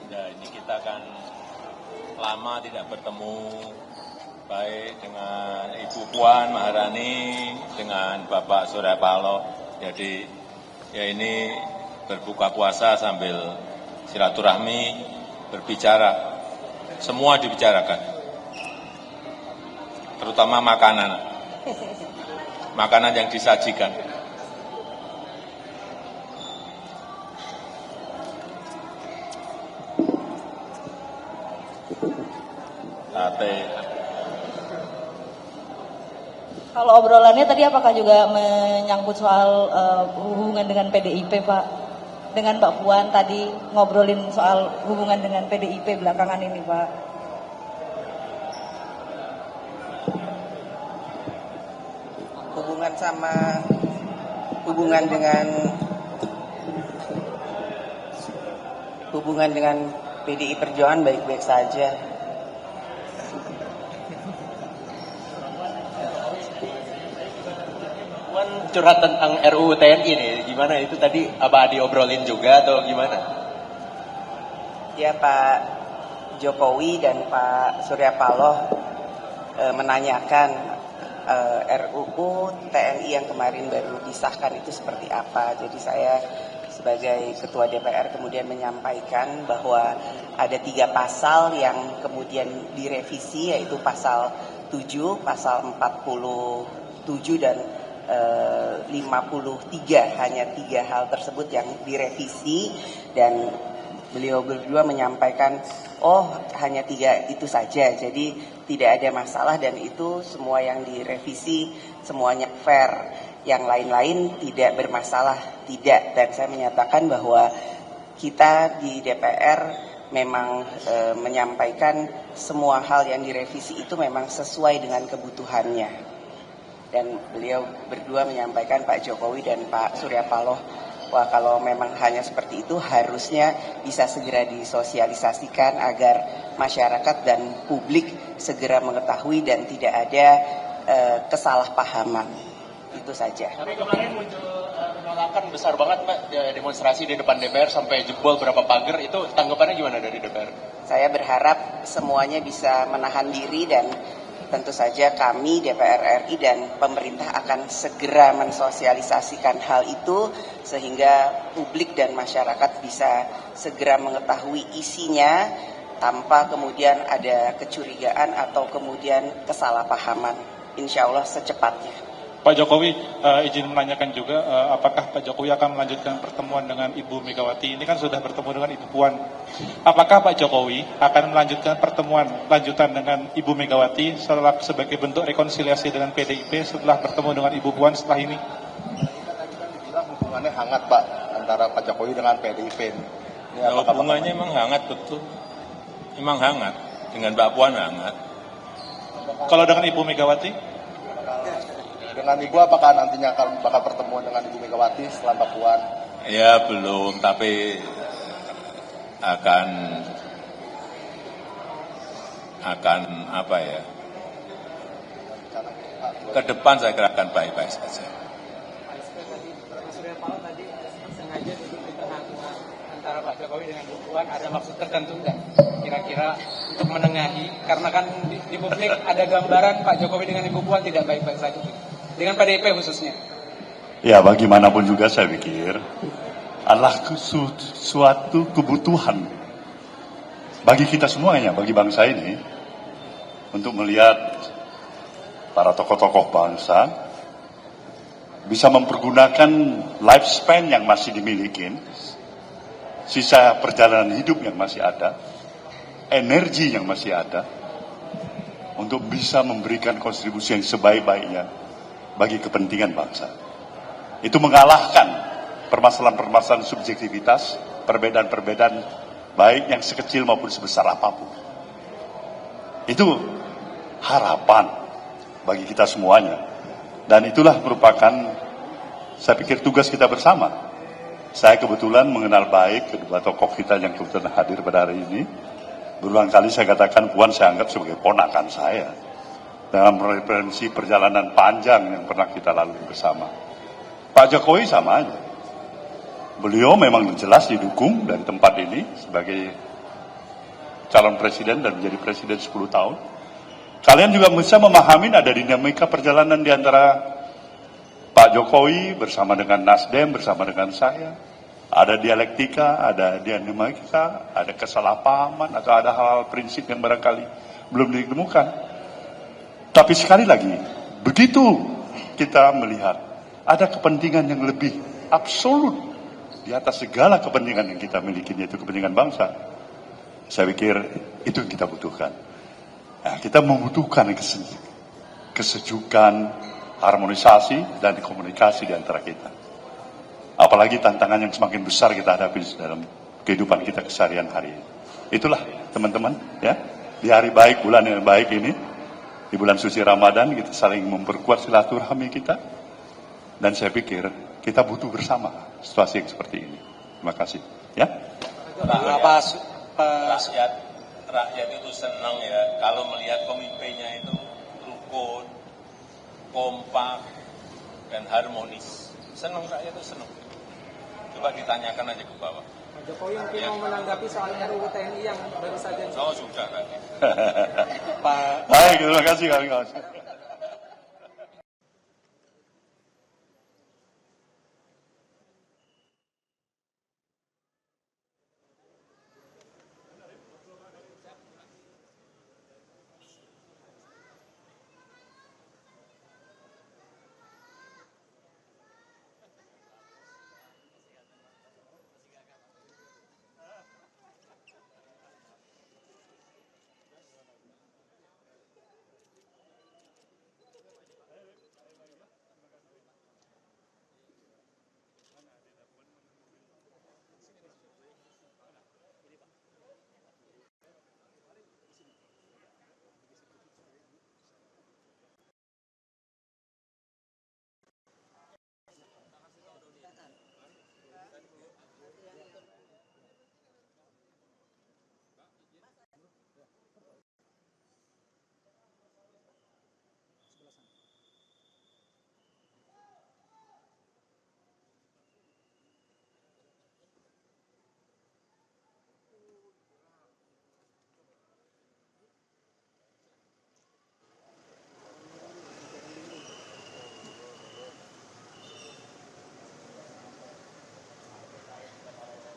Ya, ini kita kan lama tidak bertemu, baik dengan Ibu Puan Maharani, dengan Bapak Surya Paloh. Jadi ya ini berbuka puasa sambil silaturahmi, berbicara, semua dibicarakan, terutama makanan yang disajikan. Sate. Kalau obrolannya tadi apakah juga menyangkut soal hubungan dengan PDIP, Pak? Dengan Mbak Puan tadi ngobrolin soal hubungan dengan PDIP belakangan ini, Pak. Hubungan dengan PDI Perjuangan baik-baik saja. Curhat tentang RUU TNI nih, gimana itu tadi apa diobrolin juga atau gimana? Ya, Pak Jokowi dan Pak Surya Paloh menanyakan RUU TNI yang kemarin baru disahkan itu seperti apa. Jadi saya sebagai Ketua DPR kemudian menyampaikan bahwa ada 3 pasal yang kemudian direvisi, yaitu pasal 7, pasal 47 dan 53, hanya 3 hal tersebut yang direvisi, dan beliau berdua menyampaikan hanya 3 itu saja, jadi tidak ada masalah dan itu semua yang direvisi semuanya fair, yang lain-lain tidak bermasalah, tidak. Dan saya menyatakan bahwa kita di DPR memang menyampaikan semua hal yang direvisi itu memang sesuai dengan kebutuhannya. Dan beliau berdua menyampaikan, Pak Jokowi dan Pak Surya Paloh, wah kalau memang hanya seperti itu harusnya bisa segera disosialisasikan agar masyarakat dan publik segera mengetahui dan tidak ada kesalahpahaman. Itu saja. Tapi kemarin muncul penolakan besar banget, Pak, demonstrasi di depan DPR sampai jebol berapa pagar, itu tanggapannya gimana dari DPR? Saya berharap semuanya bisa menahan diri dan tentu saja kami DPR RI dan pemerintah akan segera mensosialisasikan hal itu sehingga publik dan masyarakat bisa segera mengetahui isinya tanpa kemudian ada kecurigaan atau kemudian kesalahpahaman. Insya Allah secepatnya. Pak Jokowi, izin menanyakan juga, apakah Pak Jokowi akan melanjutkan pertemuan dengan Ibu Megawati? Ini kan sudah bertemu dengan Ibu Puan. Apakah Pak Jokowi akan melanjutkan pertemuan lanjutan dengan Ibu Megawati sebagai bentuk rekonsiliasi dengan PDIP setelah bertemu dengan Ibu Puan setelah ini? Bilang hubungannya hangat, Pak, antara Pak Jokowi dengan PDIP. Hubungannya memang hangat, betul. Memang hangat. Dengan Mbak Puan hangat. Kalau dengan Ibu Megawati? Dengan Ibu apakah nantinya akan bakal pertemuan dengan Ibu Megawati setelah Mbak Puan? Ya belum, tapi akan apa ya? Ke depan saya kira akan baik-baik saja. Pak Surya Paloh tadi sengaja duduk di tengah-tengah antara Pak Jokowi dengan Ibu Puan, ada maksud tertentu nggak? Kira-kira untuk menengahi, karena kan di publik ada gambaran Pak Jokowi dengan Ibu Puan tidak baik-baik saja. Dengan PDIP khususnya. Ya, bagaimanapun juga saya pikir adalah suatu kebutuhan bagi kita semuanya, bagi bangsa ini, untuk melihat para tokoh-tokoh bangsa bisa mempergunakan lifespan yang masih dimiliki, sisa perjalanan hidup yang masih ada, energi yang masih ada, untuk bisa memberikan kontribusi yang sebaik-baiknya bagi kepentingan bangsa. Itu mengalahkan permasalahan-permasalahan subjektivitas, perbedaan-perbedaan baik yang sekecil maupun sebesar apapun. Itu harapan bagi kita semuanya. Dan itulah merupakan, saya pikir, tugas kita bersama. Saya kebetulan mengenal baik kedua tokoh kita yang kebetulan hadir pada hari ini. Berulang kali saya katakan Puan saya anggap sebagai ponakan saya dalam referensi perjalanan panjang yang pernah kita lalui bersama. Pak Jokowi sama aja. Beliau memang jelas didukung dari tempat ini sebagai calon presiden dan menjadi presiden 10 tahun. Kalian juga bisa memahami ada dinamika perjalanan di antara Pak Jokowi bersama dengan Nasdem, bersama dengan saya. Ada dialektika, ada dinamika, ada kesalahpahaman, atau ada hal-hal prinsip yang barangkali belum ditemukan. Tapi sekali lagi, begitu kita melihat ada kepentingan yang lebih absolut di atas segala kepentingan yang kita miliki, yaitu kepentingan bangsa, saya pikir itu yang kita butuhkan. Nah, kita membutuhkan kesejukan, harmonisasi, dan komunikasi di antara kita. Apalagi tantangan yang semakin besar kita hadapi dalam kehidupan kita keseharian hari ini. Itulah teman-teman, ya, di hari baik, bulan yang baik ini, di bulan suci Ramadan, kita saling memperkuat silaturahmi kita, dan saya pikir kita butuh bersama situasi yang seperti ini. Terima kasih. Ya. Rakyat itu senang ya kalau melihat pemimpinnya itu rukun, kompak, dan harmonis. Senang, rakyat itu senang. Coba ditanyakan aja ke bawah. Pak Jokowi mungkin mau menanggapi soal RUU TNI yang baru saja. Oh sudah. Baik, terima kasih kawan-kawan.